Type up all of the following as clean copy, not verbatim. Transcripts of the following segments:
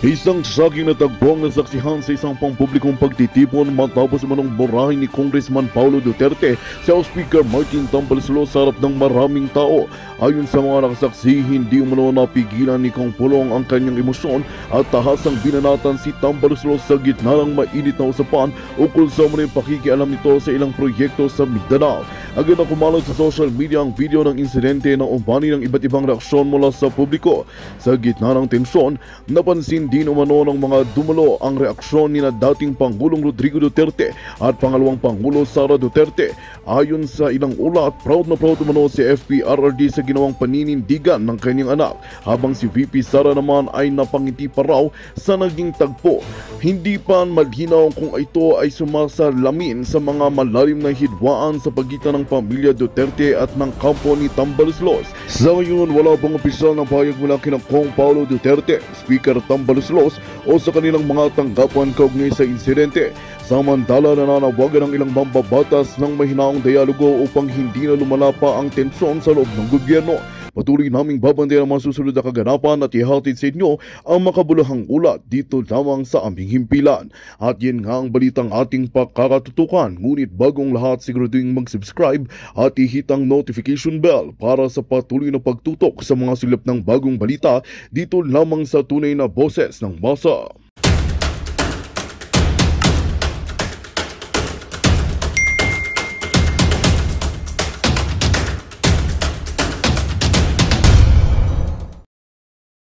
Isang saging natagpo ang nasaksihan sa isang pampublikong pagtitipon matapos manong burahin ni Congressman Paulo Duterte sa House Speaker Martin Tambaloslos sa harap ng maraming tao. Ayon sa mga nakasaksi, hindi umano napigilan ni Kong Pulong ang kanyang emosyon at tahasang binanatan si Tambaloslos sa gitna ng mainit na usapan ukol sa mga pakikialam nito sa ilang proyekto sa Mindanao. Agad na kumalat sa social media ang video ng insidente na umbani ng iba't ibang reaksyon mula sa publiko. Sa gitna ng tensyon, napansin din umano ng mga dumalo ang reaksyon ni na dating Pangulong Rodrigo Duterte at pangalawang Pangulo Sara Duterte. Ayon sa ilang ulat, proud na proud umano si FPRRD sa ginawang paninindigan ng kanyang anak, habang si VP Sara naman ay napangiti pa raw sa naging tagpo. Hindi pa malinaw kung ito ay sumasalamin sa mga malalim na hidwaan sa pagitan ng pamilya Duterte at ng kampo ni Tambaloslos. Sa ngayon, wala pang opisyal na payag mula kina Kong Paulo Duterte, Speaker Tambaloslos o sa kanilang mga tanggapan kaugnay sa insidente. Samantala, nananawagan ang ilang mambabatas ng mahinaong dialogo upang hindi na lumala pa ang tensyon sa loob ng gobyerno. Patuloy naming babantayan ang mga susunod na kaganapan at ihatid sa inyo ang makabulahang ulat dito lamang sa aming himpilan. At yan nga ang balitang ating pakakatutukan. Ngunit bagong lahat, siguraduhin mag-subscribe at ihit ang notification bell para sa patuloy na pagtutok sa mga silip ng bagong balita dito lamang sa tunay na boses ng masa.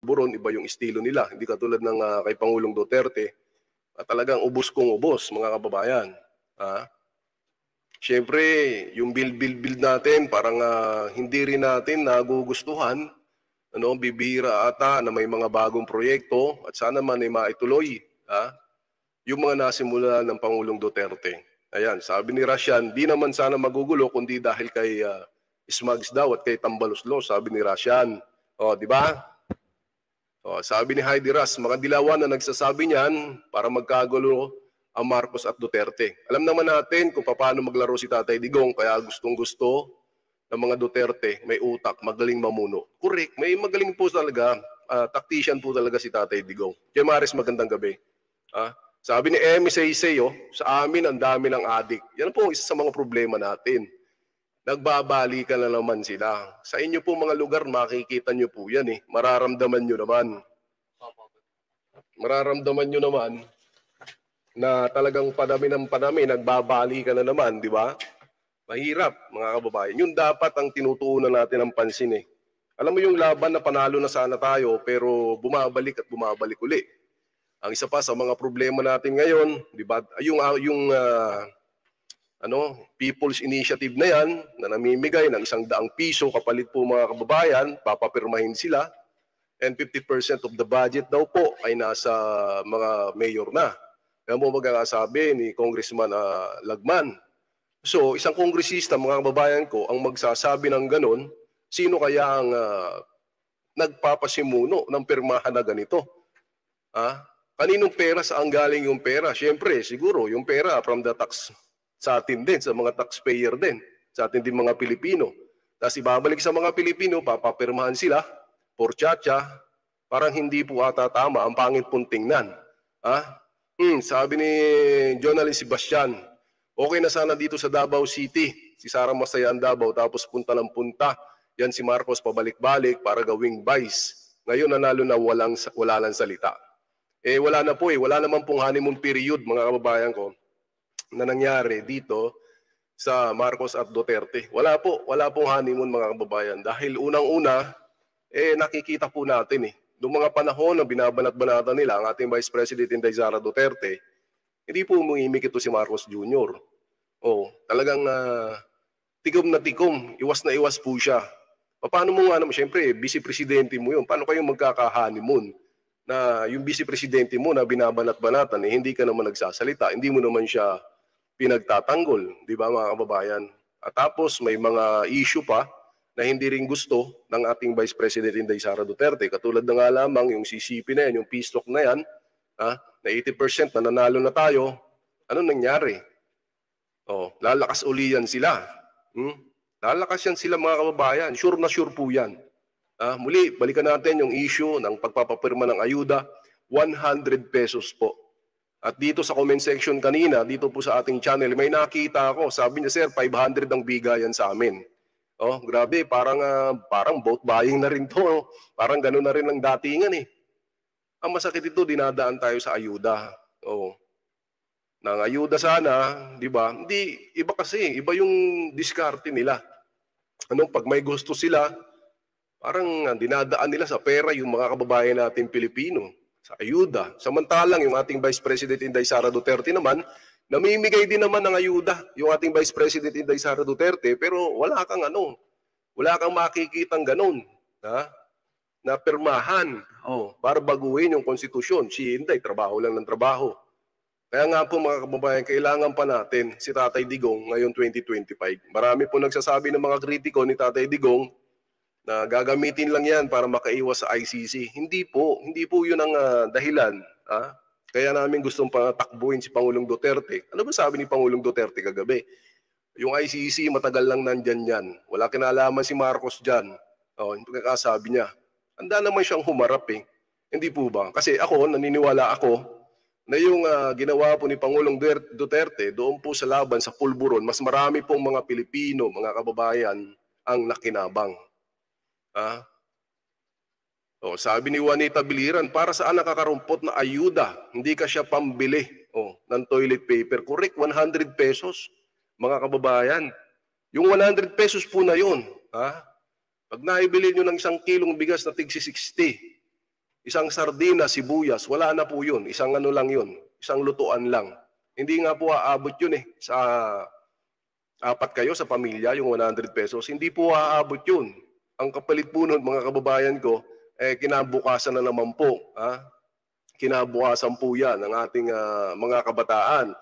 Buron, iba yung estilo nila. Hindi katulad ng kay Pangulong Duterte. Talagang ubos kong ubos, mga kababayan. Siyempre, yung build natin, parang hindi rin natin nagugustuhan. Bibihira ata na may mga bagong proyekto at sana man ay maituloy. Yung mga nasimula ng Pangulong Duterte. Ayan, sabi ni Rashan, di naman sana magugulo kundi dahil kay Smugs daw at kay Tambaloslos, sabi ni Rashan. Di ba? Sabi ni Heidi Ras, mga dilawan na nagsasabi niyan para magkagulo ang Marcos at Duterte. Alam naman natin kung paano maglaro si Tatay Digong, kaya gustong-gusto ng mga Duterte, may utak, magaling mamuno. Correct, may magaling po talaga, tactician po talaga si Tatay Digong. Kaya Maris, magandang gabi. Sabi ni Emmy Saysay, sa amin ang dami ng adik. Yan po isa sa mga problema natin. Nagbabalikan na naman sila. Sa inyo po mga lugar, makikita nyo po yan eh. Mararamdaman nyo naman. Mararamdaman nyo naman na talagang padami ng padami, nagbabalikan na naman, di ba? Mahirap, mga kababayan. Yun dapat ang tinutuunan natin ng pansin eh. Alam mo yung laban na panalo na sana tayo, pero bumabalik at bumabalik uli. Ang isa pa sa mga problema natin ngayon, di ba? People's Initiative na yan, na namimigay ng 100 piso kapalit po mga kababayan, papapirmahin sila, and 50% of the budget daw po ay nasa mga mayor na. Kaya mo magkakasabi ni Congressman Lagman. So, isang kongresista, mga kababayan ko, ang magsasabi ng ganon, sino kaya ang nagpapasimuno ng pirmahan na ganito? Kaninong pera, saan galing yung pera? Siyempre, siguro, yung pera from the tax sa atin din, sa mga taxpayer din, sa atin din mga Pilipino. Tapos ibabalik sa mga Pilipino, papapirmahan sila, porchacha, parang hindi po ata tama, ang pangit pong tingnan. Sabi ni Jonalyn Sebastian, okay na sana dito sa Davao City, si Sara masaya ang Davao, tapos punta ng punta, yan si Marcos pabalik-balik para gawing vice. Ngayon nanalo na wala lang salita. Wala na po wala naman pong honeymoon period, mga kababayan ko, na nangyari dito sa Marcos at Duterte. Wala pong honeymoon, mga kababayan. Dahil unang-una, nakikita po natin noong mga panahon na binabanat-banatan nila ang ating Vice President Inday Sara Duterte, hindi po umimik ito si Marcos Jr. Talagang tikom na tikom, iwas na iwas po siya. Paano mo nga naman, siyempre, vice-presidente mo yun. Paano kayong magkaka-honeymoon na yung vice-presidente mo na binabanat-banatan, hindi ka naman nagsasalita, hindi mo naman siya pinagtatanggol, di ba mga kababayan? At tapos may mga issue pa na hindi rin gusto ng ating Vice President Inday Sara Duterte. Katulad na nga lamang yung CCP na yan, yung peace talk na yan, na 80% na nanalo na tayo. Ano nangyari? Lalakas uli yan sila. Lalakas yan sila, mga kababayan. Sure na sure po yan. Muli, balikan natin yung issue ng pagpapapirma ng ayuda. 100 pesos po. At dito sa comment section kanina, dito po sa ating channel, may nakita ako. Sabi niya, sir, 500 ang bigayan sa amin. Oh, grabe, parang vote buying na rin to. Parang gano'n na rin ang datingan eh. Ang masakit ito, dinadaan tayo sa ayuda. Oh. Nang ayuda sana, di ba? Hindi, iba kasi, iba yung diskarte nila. Pag may gusto sila, parang dinadaan nila sa pera yung mga kababayan natin Pilipino. Sa ayuda. Samantalang yung ating Vice President Inday Sara Duterte naman, namimigay din naman ng ayuda yung ating Vice President Inday Sara Duterte, pero wala kang makikitang ganun, ha? Na pirmahan, para baguhin yung konstitusyon. Si Inday, trabaho lang ng trabaho. Kaya nga po mga kababayan, kailangan pa natin si Tatay Digong ngayon 2025. Marami po nagsasabi ng mga kritiko ni Tatay Digong na gagamitin lang yan para makaiwas sa ICC. Hindi po yun ang dahilan. Kaya namin gustong patakbuhin si Pangulong Duterte. Ano ba sabi ni Pangulong Duterte kagabi? Yung ICC matagal lang nandyan yan. Wala kinalaman si Marcos dyan. Yung pagkakasabi niya. Handa naman siyang humarap eh. Hindi po ba? Kasi naniniwala ako na yung ginawa po ni Pangulong Duterte doon po sa laban sa pulburon, mas marami pong mga Pilipino, mga kababayan ang nakinabang. Sabi ni Juanita Biliran, para saan nakakarumpot na ayuda? Hindi ka siya pambili ng toilet paper. Correct, 100 pesos, mga kababayan. Yung 100 pesos po na yun, pag naibili nyo ng 1 kilong bigas na tig 60, isang sardina, sibuyas, wala na po yun. Isang lang yun, isang lutuan lang. Hindi nga po aabot yun sa 4 kayo sa pamilya, yung 100 pesos. Hindi po aabot yun. Ang kapalit po nun, mga kababayan ko, kinabukasan na naman po. Kinabukasan po yan ng ating mga kabataan.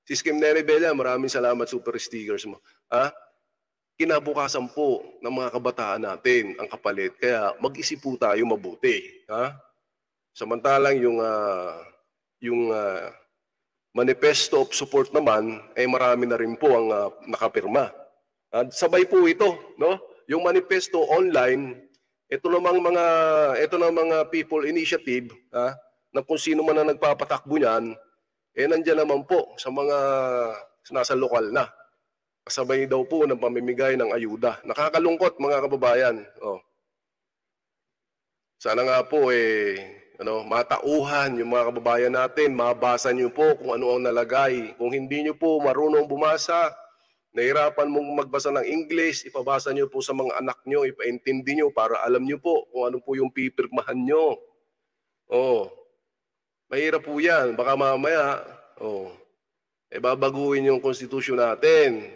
Si Skim Nene Bella, maraming salamat, super stickers mo. Kinabukasan po ng mga kabataan natin ang kapalit. Kaya mag-isip po tayo mabuti. Samantalang yung manifesto of support naman, marami na rin po ang nakapirma. Sabay po ito, no? Yung manifesto online, ito namang mga people initiative, na kung sino man ang nagpapatakbo niyan, nandiyan naman po sa mga nasa lokal na. Kasabay daw po ng pamimigay ng ayuda. Nakakalungkot mga kababayan. Sana nga po matauhan yung mga kababayan natin, mabasa niyo po kung ano ang nalagay. Kung hindi niyo po marunong bumasa, nahirapan mong magbasa ng English, ipabasa niyo po sa mga anak niyo, ipaintindi niyo para alam niyo po kung ano po yung pipirmahan niyo. Mahirap po yan. Baka mamaya, babaguhin yung konstitusyon natin.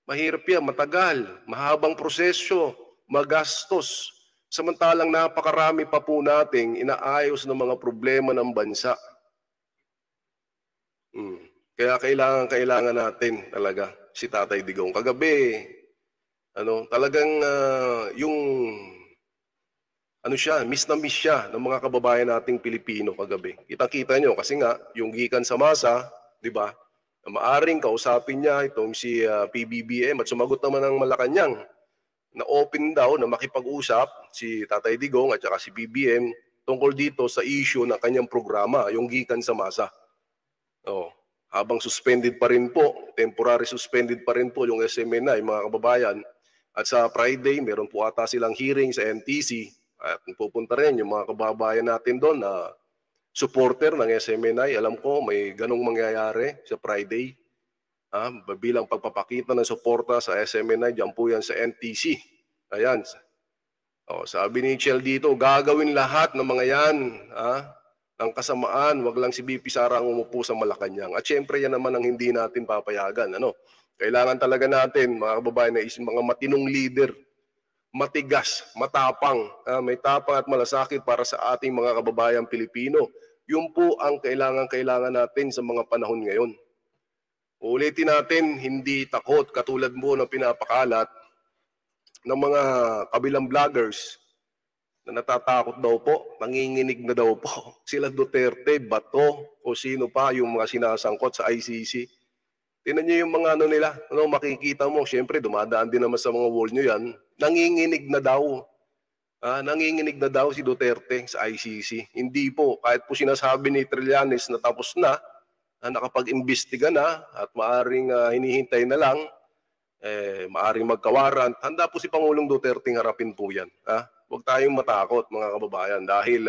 Mahirap yan, matagal, mahabang proseso, magastos. Samantalang napakarami pa po nating inaayos ng mga problema ng bansa. Kaya kailangan natin talaga si Tatay Digong. Kagabi, talagang miss na miss siya ng mga kababayan nating Pilipino kagabi. Kita-kita nyo kasi nga, yung gikan sa masa, di ba? Maaring kausapin niya itong si PBBM at sumagot naman ng Malacanang na open daw na makipag-usap si Tatay Digong at saka si BBM tungkol dito sa issue ng kanyang programa, yung gikan sa masa. Habang suspended pa rin po, temporary suspended pa rin po yung SMNI, mga kababayan. At sa Friday, meron po ata silang hearing sa NTC. At pupunta rin yung mga kababayan natin doon na supporter ng SMNI. Alam ko may ganong mangyayari sa Friday. Bilang pagpapakita ng suporta sa SMNI, dyan po yan sa NTC. Ayan. Sabi ni Chel dito, gagawin lahat ng mga yan. Ang kasamaan, wag lang si BP Sara ang umupo sa Malacanang. At syempre yan naman ang hindi natin papayagan. Kailangan talaga natin, mga kababayan, na mga matinong leader, matigas, matapang, may tapang at malasakit para sa ating mga kababayan Pilipino. Yun po ang kailangan natin sa mga panahon ngayon. Ulitin natin, hindi takot katulad mo na pinapakalat ng mga kabilang vloggers na natatakot daw po, nanginginig na daw po. Sila Duterte, Bato, o sino pa yung mga sinasangkot sa ICC. Tingnan niyo yung mga nila, makikita mo, syempre dumadaan din naman sa mga wall nyo yan, nanginginig na daw. nanginginig na daw si Duterte sa ICC. Hindi po. Kahit po sinasabi ni Trillanes na tapos na nakapag-imbestiga na at maaring hinihintay na lang, maaring magkawarant, handa po si Pangulong Duterte harapin po yan. Huwag tayong matakot mga kababayan dahil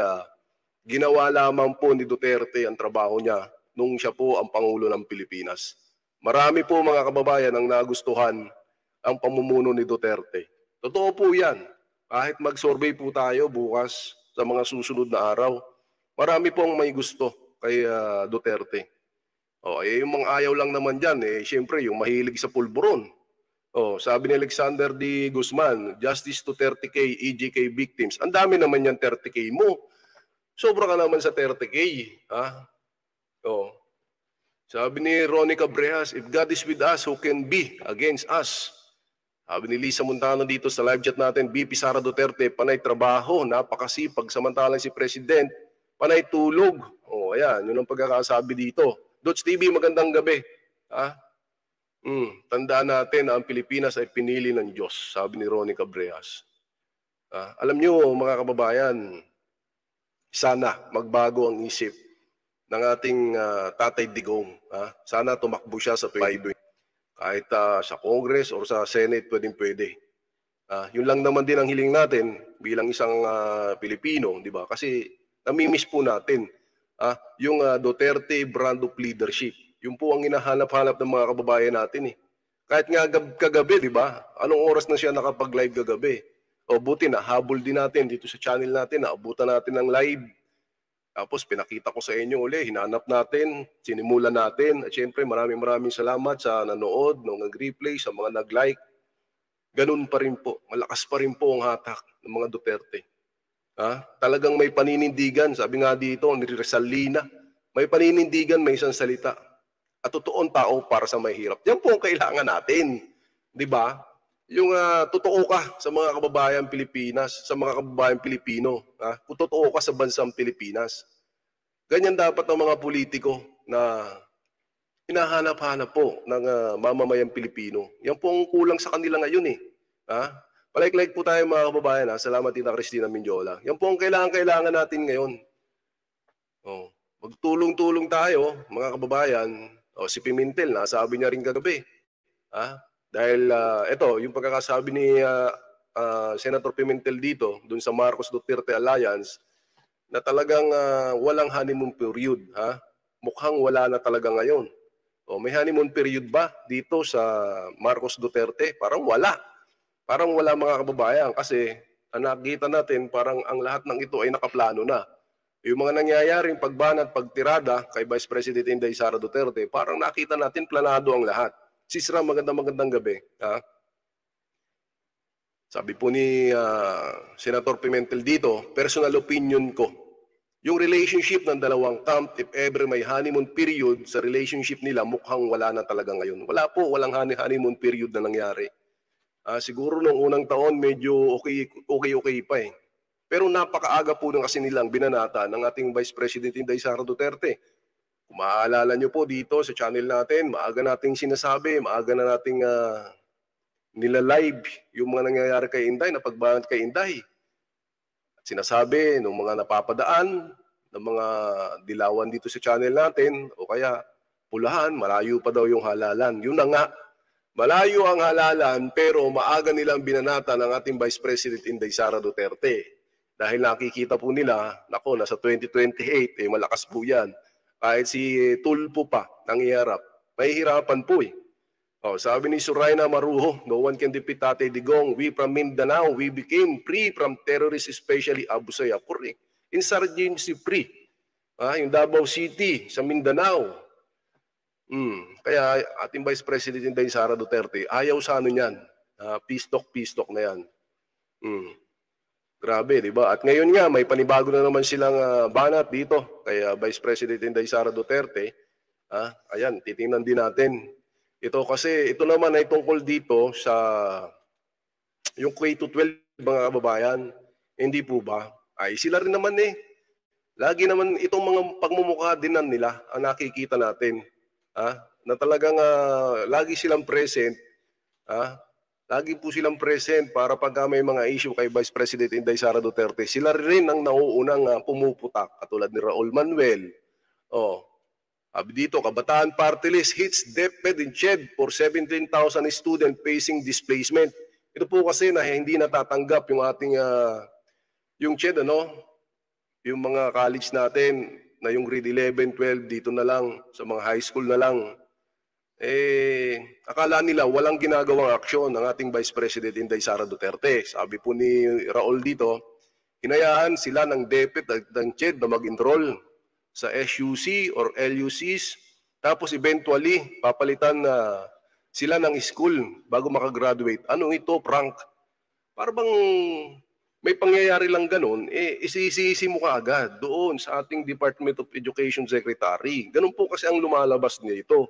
ginawa lamang po ni Duterte ang trabaho niya nung siya po ang Pangulo ng Pilipinas. Marami po mga kababayan ang nagustuhan ang pamumuno ni Duterte. Totoo po yan. Kahit mag-survey po tayo bukas sa mga susunod na araw, marami pong may gusto kay Duterte. Yung mga ayaw lang naman dyan, siyempre yung mahilig sa pulburon. Sabi ni Alexander D. Guzman, justice to 30K EJK victims. Ang dami naman yan 30K mo. Sobra ka naman sa 30K. Sabi ni Ronnie Cabrejas, if God is with us, who can be against us? Sabi ni Lisa Montano dito sa live chat natin, BP Sara Duterte, panay trabaho, napakasipag, samantalang si President, panay tulog. Ayan, yun ang pagkakasabi dito. Dots TV, magandang gabi. Tandaan natin na ang Pilipinas ay pinili ng Diyos, sabi ni Ronnie Cabrejas. Alam nyo, mga kababayan, sana magbago ang isip ng ating Tatay Digong. Sana tumakbo siya sa 2020. Kahit sa Congress or sa Senate, pwede. Yun lang naman din ang hiling natin bilang isang Pilipino, di ba? Kasi namimiss po natin yung Duterte brand of leadership. Yung po ang hinahanap-hanap ng mga kababayan natin. Kahit nga kagabi, di ba? Anong oras na siya nakapag-live kagabi? Buti na, habol din natin dito sa channel natin, naabutan natin ng live. Tapos pinakita ko sa inyo uli, hinanap natin, sinimulan natin. At syempre maraming salamat sa nanood, nag-replay, sa mga nag-like. Ganun pa rin po, malakas pa rin po ang hatak ng mga Duterte. Talagang may paninindigan, sabi nga dito, ni Rizal Lina, may paninindigan, may isang salita. At totoong tao para sa mahirap. Yan po ang kailangan natin. Di ba? Yung totoo ka sa mga kababayan Pilipinas, sa mga kababayan Pilipino. Kung totoo ka sa bansang Pilipinas. Ganyan dapat ang mga politiko na hinahanap-hanap po ng mamamayang Pilipino. Yan po ang kulang sa kanila ngayon Palike-like po tayo mga kababayan. Salamat Tita Cristina Mindiola. Yan po ang kailangan natin ngayon. Magtulong-tulong tayo mga kababayan. Si Pimentel, nasabi niya rin kagabi. Dahil ito, yung pagkakasabi ni Senator Pimentel dito, dun sa Marcos Duterte Alliance, na talagang walang honeymoon period. Mukhang wala na talaga ngayon. May honeymoon period ba dito sa Marcos Duterte? Parang wala. Parang wala mga kababayan kasi nakikita natin parang ang lahat ng ito ay nakaplano na. Yung mga nangyayaring pagbanat, pagtirada kay Vice President Inday Sara Duterte, parang nakita natin planado ang lahat. Sisra, magandang gabi. Sabi po ni Senator Pimentel dito, personal opinion ko, yung relationship ng dalawang camp, if ever may honeymoon period sa relationship nila, mukhang wala na talaga ngayon. Wala po, walang honeymoon period na nangyari. Siguro nung unang taon, medyo okay pa Pero napakaaga po kasi nilang binanata ng ating Vice President Inday Sara Duterte. Kung maaalala nyo po dito sa channel natin, maaga nating sinasabi, maaga na nating nila-live yung mga nangyayari kay Inday, na pagbanat kay Inday. At sinasabi ng mga napapadaan, ng mga dilawan dito sa channel natin, o kaya pulahan, malayo pa daw yung halalan. Yun na nga, malayo ang halalan pero maaga nilang binanata ng ating Vice President Inday Sara Duterte. Dahil nakikita po nila, nasa 2028, malakas po yan. Kahit si Tulfo pa nangiharap, mahihirapan po sabi ni Suraina Maruho, no one can defeat Tatay Digong. We from Mindanao, we became free from terrorists, especially Abu Sayyaf. Correct. Insurgency free. Yung Davao City sa Mindanao. Kaya ating Vice President Inday Sara Duterte, ayaw sa ano niyan. Peace talk na yan. Grabe, di ba? At ngayon nga, may panibago na naman silang banat dito kay Vice President Inday Sara Duterte. Ayan, titingnan din natin. Ito kasi, ito naman ay tungkol dito sa yung K-12 mga kababayan. Hindi po ba? Ay, sila rin naman Lagi naman itong mga pagmumukha din nila ang nakikita natin. Na talagang lagi silang present Lagi po silang present para pagka may mga issue kay Vice President Inday Sara Duterte, sila rin ang nauunang pumuputak, katulad ni Raul Manuel. Oh, sabi dito, Kabataan Party List hits DepEd in CHED for 17,000 student facing displacement. Ito po kasi na hindi natatanggap yung ating yung CHED, yung mga college natin na yung grade 11, 12 dito na lang, sa mga high school na lang. Akala nila walang ginagawang aksyon ng ating Vice President Inday Sara Duterte. Sabi po ni Raul dito, hinayaan sila ng DepEd at ng CHED na mag-enroll sa SUC or LUCs, tapos eventually papalitan na sila ng school bago makagraduate. Ano ito, prank? Para bang may pangyayari lang ganun, isisisi mo kaagad doon sa ating Department of Education Secretary. Ganun po kasi ang lumalabas nito.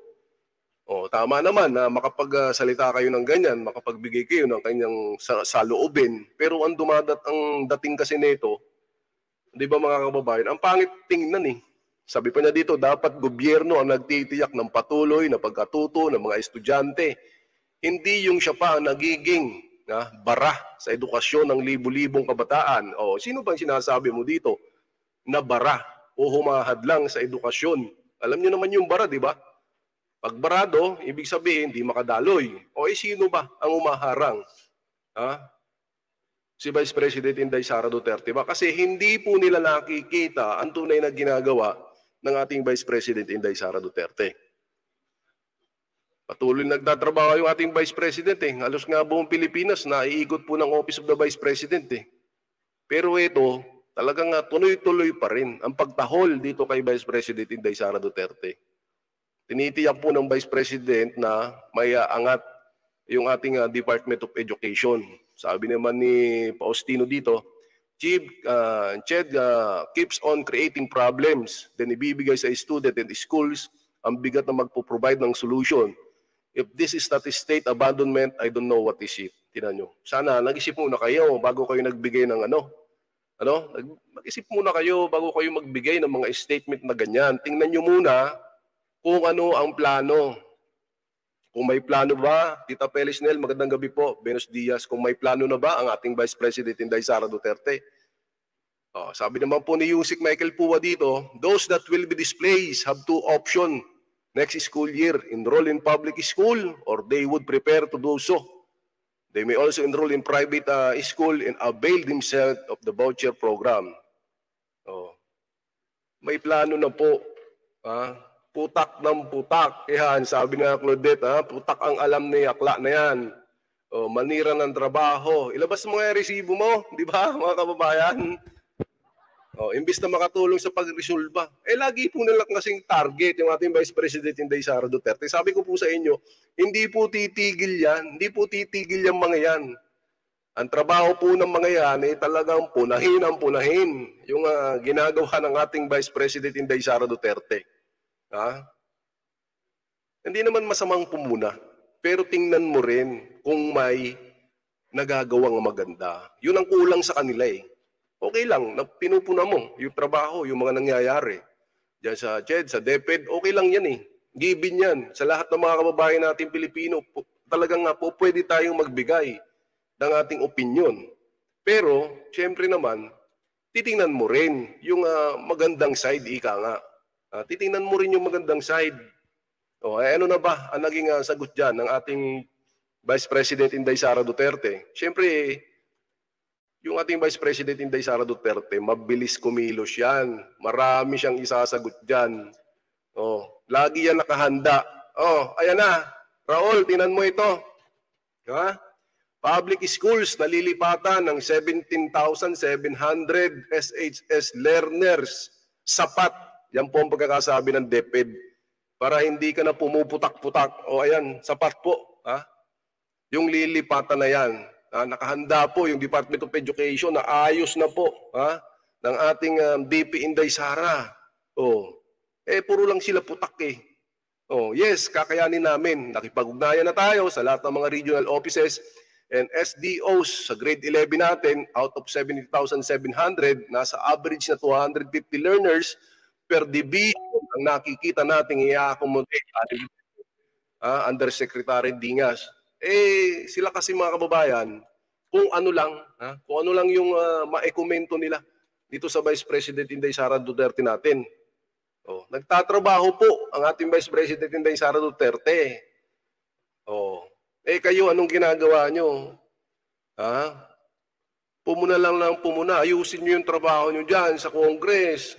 Tama naman na makapagsalita kayo ng ganyan, makapagbigay kayo ng kanyang saloobin. Pero ang dating kasi nito, di ba mga kababayan, ang pangit tingnan eh. Sabi pa niya dito, dapat gobyerno ang nagtitiyak ng patuloy na pagkatuto ng mga estudyante. Hindi yung siya pa ang nagiging bara sa edukasyon ng libu-libong kabataan. Sino bang sinasabi mo dito na bara o humahad lang sa edukasyon? Alam niyo naman yung bara, di ba? Pag barado, ibig sabihin, hindi makadaloy. Sino ba ang umaharang? Si Vice President Inday Sara Duterte ba? Kasi hindi po nila nakikita ang tunay na ginagawa ng ating Vice President Inday Sara Duterte. Patuloy nagtatrabaho yung ating Vice President Halos nga buong Pilipinas na iikot po ng Office of the Vice President Pero ito, talagang tuloy-tuloy pa rin ang pagtahol dito kay Vice President Inday Sara Duterte. Tinitiyak po ng Vice President na may angat yung ating Department of Education. Sabi naman ni Faustino dito, CHED keeps on creating problems, then ibibigay sa student and schools ang bigat na magpo-provide ng solution. If this is not a state abandonment, I don't know what is it. Tingnan nyo. Sana nag-isip muna kayo bago kayo nagbigay ng mag-isip muna kayo bago kayo magbigay ng mga statement na ganyan. Tingnan nyo muna kung ano ang plano. Kung may plano ba, Tita Pelisnel, magandang gabi po, Venus Diaz, kung may plano na ba ang ating Vice President Inday Sara Duterte? Sabi naman po ni Yusik Michael Puwa dito, those that will be displaced have two options next school year, enroll in public school or they would prepare to do so. They may also enroll in private school and avail themselves of the voucher program. May plano na po. Putak ng putak. Yan, sabi nga Claudette, putak ang alam ni akla na yan. Manira ng trabaho. Ilabas mo nga yung resibo mo, di ba mga kababayan? Imbis na makatulong sa pagresolba. Lagi po nila kasing target yung ating Vice President Inday Sara Duterte. Sabi ko po sa inyo, hindi po titigil yan. Hindi po titigil yung mga yan. Ang trabaho po ng mga yan ay talagang punahin yung ginagawa ng ating Vice President Inday Sara Duterte. Hindi naman masamang pumuna, pero tingnan mo rin kung may nagagawang maganda. Yun ang kulang sa kanila Okay lang, pinupuna mo yung trabaho, yung mga nangyayari. Diyan sa CHED, sa DepEd, okay lang yan Given yan. Sa lahat ng mga kababayan natin Pilipino, talagang po pwede tayong magbigay ng ating opinion. Pero, syempre naman, titingnan mo rin yung magandang side, ika nga. Titingnan mo rin yung magandang side. Ano na ba ang naging sagot dyan ng ating Vice President Inday Sara Duterte? Siyempre, yung ating Vice President Inday Sara Duterte, mabilis kumilos yan. Marami siyang isasagot dyan. Lagi yan nakahanda. Ayan na. Raul, tinan mo ito. Public schools nalilipatan ng 17,700 SHS learners. Sapat. Yan po ang pagkakasabi ng DepEd. Para hindi ka na pumuputak-putak. Ayan, sapat po. Yung lilipatan na yan. Nakahanda po yung Department of Education na ayos na po ng ating DP Inday Sara. Puro lang sila putak Yes, kakayanin namin. Nakipag-ugnayan na tayo sa lahat ng mga regional offices and SDOs sa grade 11 natin. Out of 70,700, nasa average na 250 learners per division ang nakikita nating i-accommodate Undersecretary Dingas. Sila kasi mga kababayan, kung ano lang, kung ano lang yung maekomento nila dito sa Vice President Inday Sara Duterte natin. Nagtatrabaho po ang ating Vice President Inday Sara Duterte. Kayo, anong ginagawa nyo? Pumuna lang pumuna. Ayusin nyo yung trabaho nyo dyan sa Congress.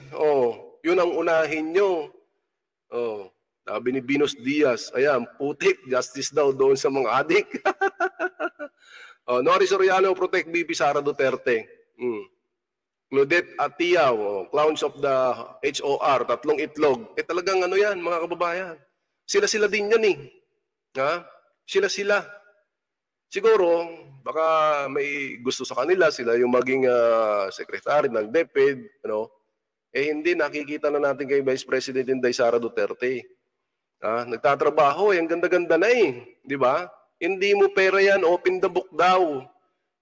Yun ang unahin nyo. Sabi ni Binos Diaz, ayan, putik, justice daw doon sa mga adik. Nori Soriano, protect BP Sara Duterte. Claudette Atiaw, clowns of the HOR, tatlong itlog. Talagang ano yan, mga kababayan. Sila-sila din yan eh. Sila-sila. Siguro, baka may gusto sa kanila, sila yung maging secretary ng DepEd, hindi, nakikita na natin kay Vice President Inday Sara Duterte. Nagtatrabaho, ang ganda-ganda na eh. Di ba? Hindi mo pera yan, open the book daw.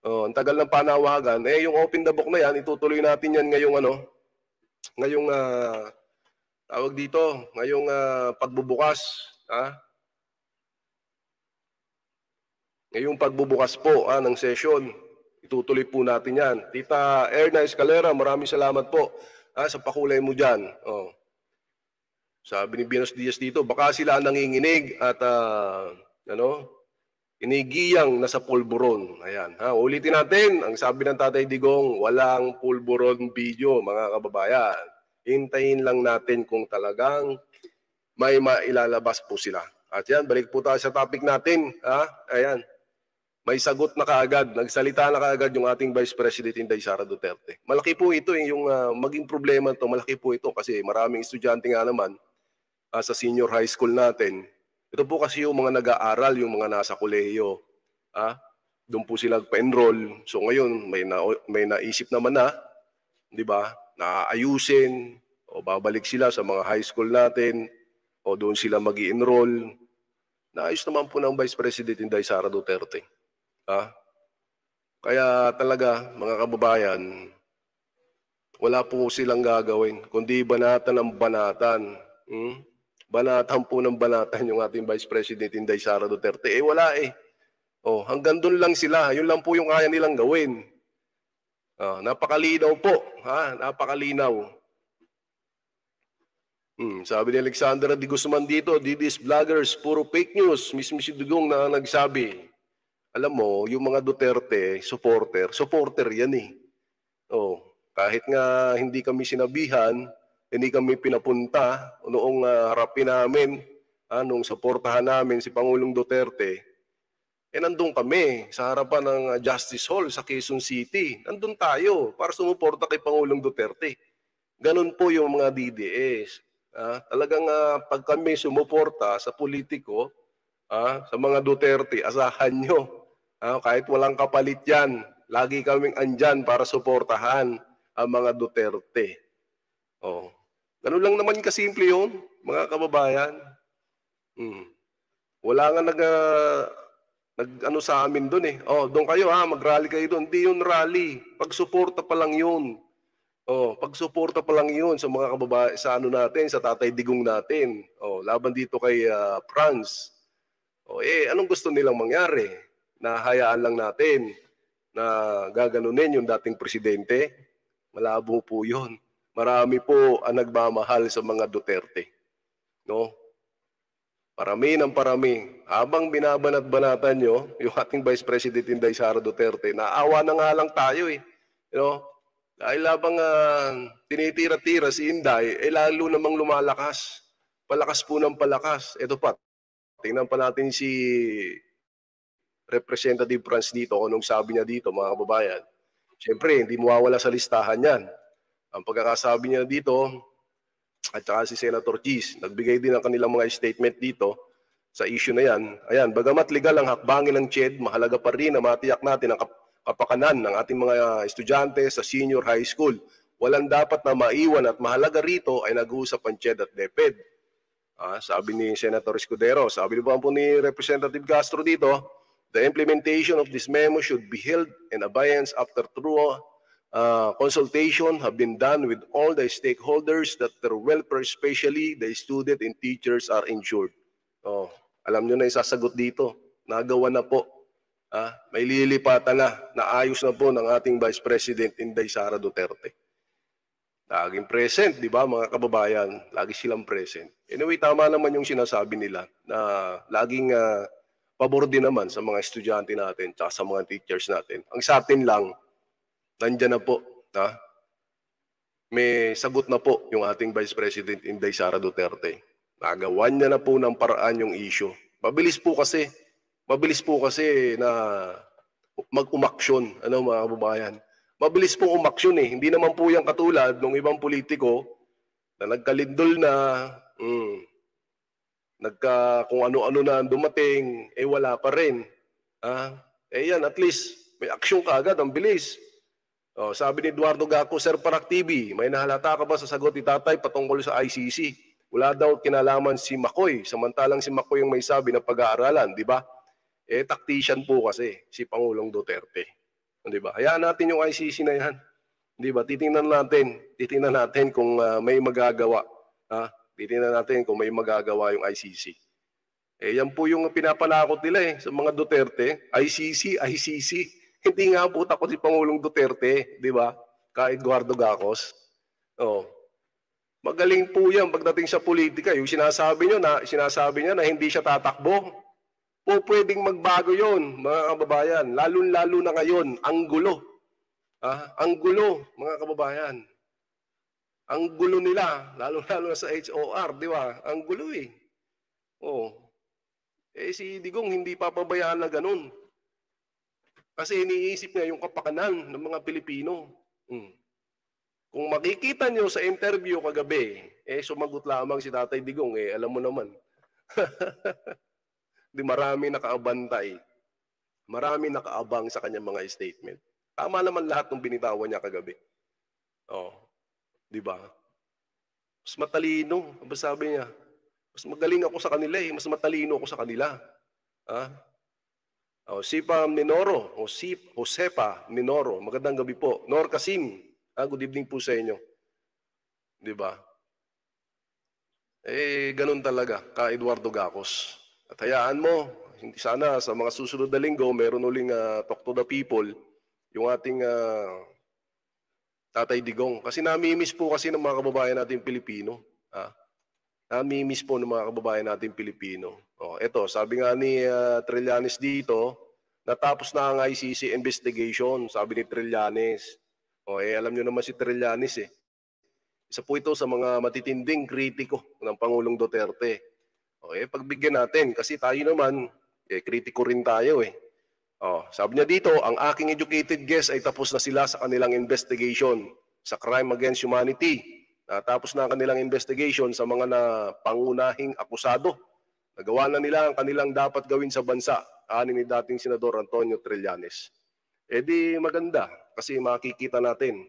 Ang tagal ng panawagan. Yung open the book na yan, itutuloy natin yan ngayong tawag dito, ngayong pagbubukas. Ngayong pagbubukas po ng session, itutuloy po natin yan. Tita Erna Escalera, maraming salamat po sa pakulay mo dyan. Sabi ni Binos Diaz dito, baka sila nanginginig at inigiyang nasa pulburon. Ayan. Ulitin natin, ang sabi ng Tatay Digong, walang pulburon video, mga kababayan. Hintayin lang natin kung talagang may mailalabas po sila. At yan, balik po tayo sa topic natin. Ayan. May sagot na kaagad, nagsalita na kaagad yung ating Vice President Inday Sara Duterte. Malaki po ito, yung maging problema to, malaki po ito kasi maraming estudyante nga naman sa senior high school natin. Ito po kasi yung mga nag-aaral, yung mga nasa kolehiyo. Doon po sila pa-enroll. So ngayon, may naisip naman na, di ba, na ayusin o babalik sila sa mga high school natin o doon sila mag-i-enroll. Naayos naman po ng Vice President Inday Sara Duterte. Kaya talaga, mga kababayan, wala po silang gagawin, kundi banatan ng banatan. Banatan po ng banatan yung ating Vice President Inday Sara Duterte. Wala eh. Hanggang doon lang sila. Yun lang po yung kaya nilang gawin. Napakalinaw po. Napakalinaw. Sabi ni Alexandra Di Guzman dito, Didis vloggers, puro fake news. Mismo si Dugong na nagsabi. Alam mo, yung mga Duterte, supporter yan eh. Kahit nga hindi kami sinabihan, hindi kami pinapunta noong harapin namin, nung supportahan namin si Pangulong Duterte, nandun kami sa harapan ng Justice Hall sa Quezon City. Nandun tayo para sumuporta kay Pangulong Duterte. Ganun po yung mga DDS. Talagang pag kami sumuporta sa politiko, sa mga Duterte, asahan nyo. Kahit walang kapalit yan, lagi kaming andyan para suportahan ang mga Duterte. Ganun lang naman kasimple yun, mga kababayan. Wala nga nag sa amin doon eh. Doon kayo mag-rally kayo doon. Hindi yun rally. Pagsuporta pa lang yun. Pagsuporta pa lang yun sa mga kababayan, sa natin, sa Tatay Digong natin. Laban dito kay Franz. Anong gusto nilang mangyari? Na hayaan lang natin na gaganunin yung dating presidente? Malabo po yun. Marami po ang nagmamahal sa mga Duterte. Parami ng parami. Habang binabanat-banatan nyo, yung ating Vice President Inday Sara Duterte, naawa na nga lang tayo eh. Dahil labang tinitira-tira si Inday, lalo namang lumalakas. Palakas po ng palakas. Ito pa, tingnan pa natin si Representative Franz dito, anong sabi niya dito, mga kababayan. Siyempre, hindi mawawala sa listahan yan. Ang pagkakasabi niya dito, at saka si Senator Cheese, nagbigay din ng kanilang mga statement dito sa issue na yan. Ayan, bagamat legal ang hakbangin ng CHED, mahalaga pa rin na matiyak natin ang kapakanan ng ating mga estudyante sa senior high school. Walang dapat na maiwan at mahalaga rito ay nag-uusap ang CHED at DepEd. Sabi ni Senator Escudero, sabi po ni Representative Castro dito, the implementation of this memo should be held in abeyance after thorough consultation have been done with all the stakeholders that their welfare, especially the student and teachers, are insured. Alam nyo na isasagot dito. nagawa na po. May lilipatan na, naayos na po ng ating Vice President Inday Sara Duterte. Laging present, di ba mga kababayan? Lagi silang present. Anyway, tama naman yung sinasabi nila na laging pabor din naman sa mga estudyante natin at sa mga teachers natin. Ang sa atin lang, nandyan na po. May sagot na po yung ating Vice President Inday Sara Duterte. Nagawan niya na po ng paraan yung issue. Mabilis po kasi na mag-umaksyon, mga kababayan. Mabilis pong umaksyon eh. Hindi naman po yan katulad ng ibang politiko na nagkalindol na, kung ano-ano na dumating, wala pa rin. Yan, at least may aksyon ka agad, ang bilis. Sabi ni Eduardo Gaco, Sir Parak TV, may nahalata ka ba sa sagot ni Tatay patungkol sa ICC? Wala daw kinalaman si Makoy, samantalang si Makoy yung may sabi na pag-aaralan, di ba? Tactician po kasi si Pangulong Duterte. Di ba? Hayaan natin yung ICC na yan. Di ba? Titingnan natin kung may magagawa. Titingnan natin kung may magagawa yung ICC. Yan po yung pinapalakot nila sa mga Duterte. ICC. Hindi nga po takot si Pangulong Duterte, di ba? Ka Eduardo Gacos. Magaling po yan pagdating sa politika. Yung sinasabi niya na hindi siya tatakbo. Pwedeng magbago yon, mga kababayan. Lalo-lalo na ngayon, ang gulo. Ang gulo, mga kababayan. Ang gulo nila, lalo-lalo na sa HOR, di ba? Ang gulo eh. Si Digong hindi papabayaan na ganun. Kasi iniisip niya yung kapakanan ng mga Pilipino. Kung makikita nyo sa interview kagabi, sumagot lamang si Tatay Digong, alam mo naman. Di marami nakaabantay. Marami nakaabang sa kanyang mga statement. Tama naman lahat ng binitawan niya kagabi. Di ba? Mas matalino, ang sabi niya. Mas magaling ako sa kanila mas matalino ako sa kanila. Sipa Minoro, Josepa Minoro, magandang gabi po. Nor Kasim, good evening po sa inyo. Di ba? Ganun talaga, ka Eduardo Gacos. At hayaan mo, sana sa mga susunod na linggo, meron uling talk to the people, yung ating Tatay Digong. Kasi namimiss po kasi ng mga kababayan natin Pilipino. Namimiss po ng mga kababayan natin Pilipino. Eto, sabi nga ni Trillanes dito, natapos na ang ICC investigation, sabi ni Trillanes. Alam nyo naman si Trillanes Isa po ito sa mga matitinding kritiko ng Pangulong Duterte. Pagbigyan natin kasi tayo naman, kritiko rin tayo sabi niya dito, ang aking educated guess ay tapos na sila sa kanilang investigation sa crime against humanity. Tapos na ang kanilang investigation sa mga pangunahing akusado. Nagawa na nila ang kanilang dapat gawin sa bansa, ani ni dating Senador Antonio Trillanes. Di maganda kasi makikita natin,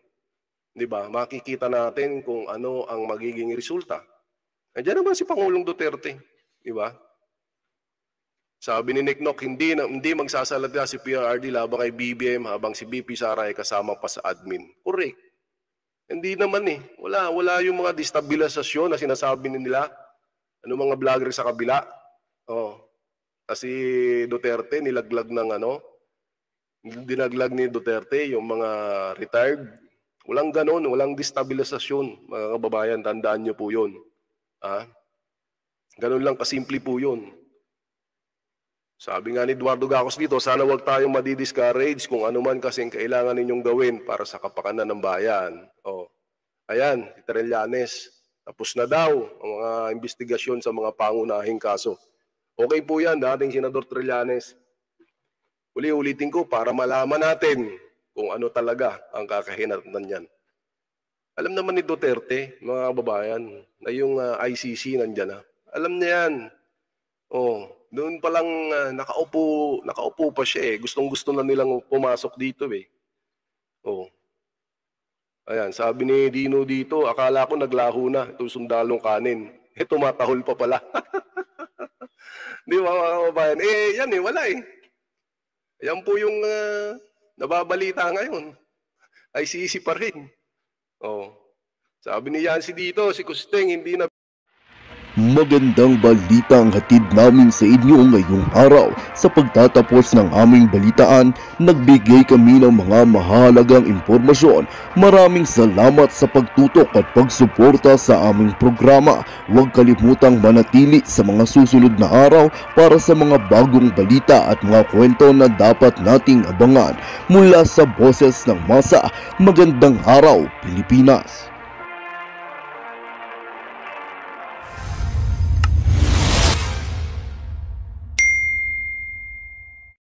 di ba? Makikita natin kung ano ang magiging resulta. Andiyan naman si Pangulong Duterte. Diba? Sabi ni Nick Nock, hindi magsasalita si PRRD laban kay BBM habang si BP Sara ay kasama pa sa admin. Correct. Hindi naman Wala yung mga destabilisasyon na sinasabi nila. Mga vlogger sa kabila. Kasi Duterte dinaglag ni Duterte yung mga retired. Walang ganon, walang destabilisasyon, mga kababayan. Tandaan nyo po yun. Ganun lang kasimple po yun. Sabi nga ni Eduardo Gacos dito, sana wag tayong madi-discourage kung ano man kasing kailangan ninyong gawin para sa kapakanan ng bayan. Ayan, si Trillanes. Tapos na daw ang mga investigasyon sa mga pangunahing kaso. Okay po yan, dating Senador Trillanes. Uli-ulitin ko para malaman natin kung ano talaga ang kakahinatnan niyan. Alam naman ni Duterte, mga kababayan, na yung ICC nandyan Alam niya yan. Doon pa lang nakaupo pa siya Gustong-gusto na nilang pumasok dito Ayan, sabi ni Dino dito, akala ko naglaho na itong sundalong kanin. Tumatahol pa pala. Di ba mga kababayan? Yan wala Yan po yung nababalita ngayon. ICC pa rin. Sabi ni Yancy dito, si Kusteng hindi na Magandang balita ang hatid namin sa inyo ngayong araw. Sa pagtatapos ng aming balitaan, nagbigay kami ng mga mahalagang impormasyon. Maraming salamat sa pagtutok at pagsuporta sa aming programa. Huwag kalimutang manatili sa mga susunod na araw para sa mga bagong balita at mga kwento na dapat nating abangan. Mula sa Boses ng Masa, magandang araw Pilipinas!